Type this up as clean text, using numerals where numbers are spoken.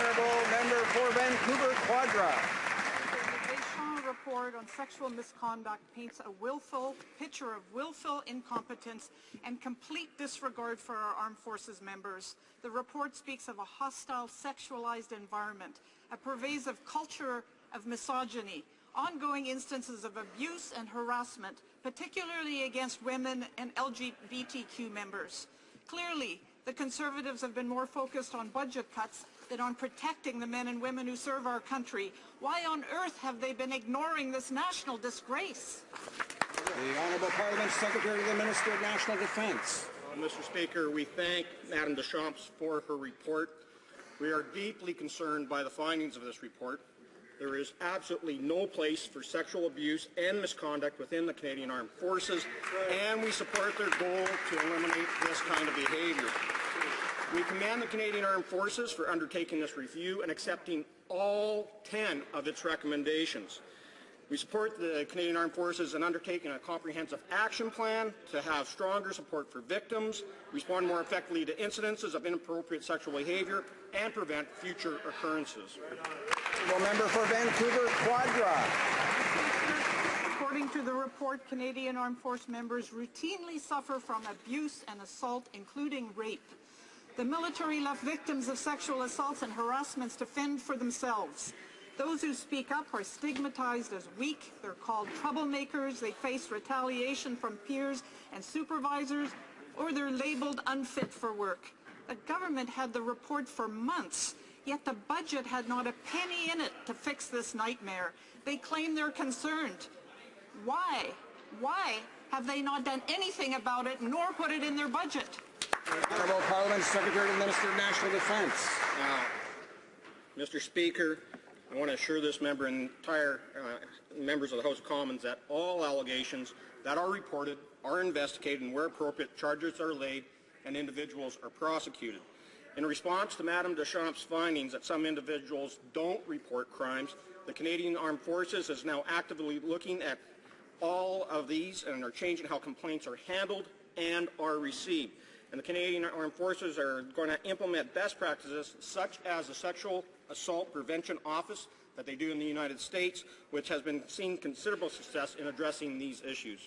Honourable Member for Vancouver Quadra. The report on sexual misconduct paints a picture of willful incompetence and complete disregard for our armed forces members. The report speaks of a hostile, sexualized environment, a pervasive culture of misogyny, ongoing instances of abuse and harassment, particularly against women and LGBTQ members. Clearly, the Conservatives have been more focused on budget cuts than on protecting the men and women who serve our country. Why on earth have they been ignoring this national disgrace? The Honourable Parliament Secretary to the Minister of National Defence. Mr. Speaker, we thank Madame Deschamps for her report. We are deeply concerned by the findings of this report. There is absolutely no place for sexual abuse and misconduct within the Canadian Armed Forces, and we support their goal to eliminate this kind of behaviour. We commend the Canadian Armed Forces for undertaking this review and accepting all 10 of its recommendations. We support the Canadian Armed Forces in undertaking a comprehensive action plan to have stronger support for victims, respond more effectively to incidences of inappropriate sexual behaviour, and prevent future occurrences. Member for Vancouver Quadra. According to the report, Canadian Armed Force members routinely suffer from abuse and assault, including rape. The military left victims of sexual assaults and harassments to fend for themselves. Those who speak up are stigmatized as weak, they're called troublemakers, they face retaliation from peers and supervisors, or they're labeled unfit for work. The government had the report for months, yet the budget had not a penny in it to fix this nightmare. They claim they're concerned. Why? Why have they not done anything about it nor put it in their budget? Honourable Parliament Secretary to the Minister of National Defence. Mr. Speaker, I want to assure this member and entire members of the House of Commons that all allegations that are reported are investigated, and where appropriate, charges are laid and individuals are prosecuted. In response to Madame Deschamps' findings that some individuals don't report crimes, the Canadian Armed Forces is now actively looking at all of these and are changing how complaints are handled and are received. And the Canadian Armed Forces are going to implement best practices such as the Sexual Assault Prevention Office that they do in the United States, which has been seeing considerable success in addressing these issues.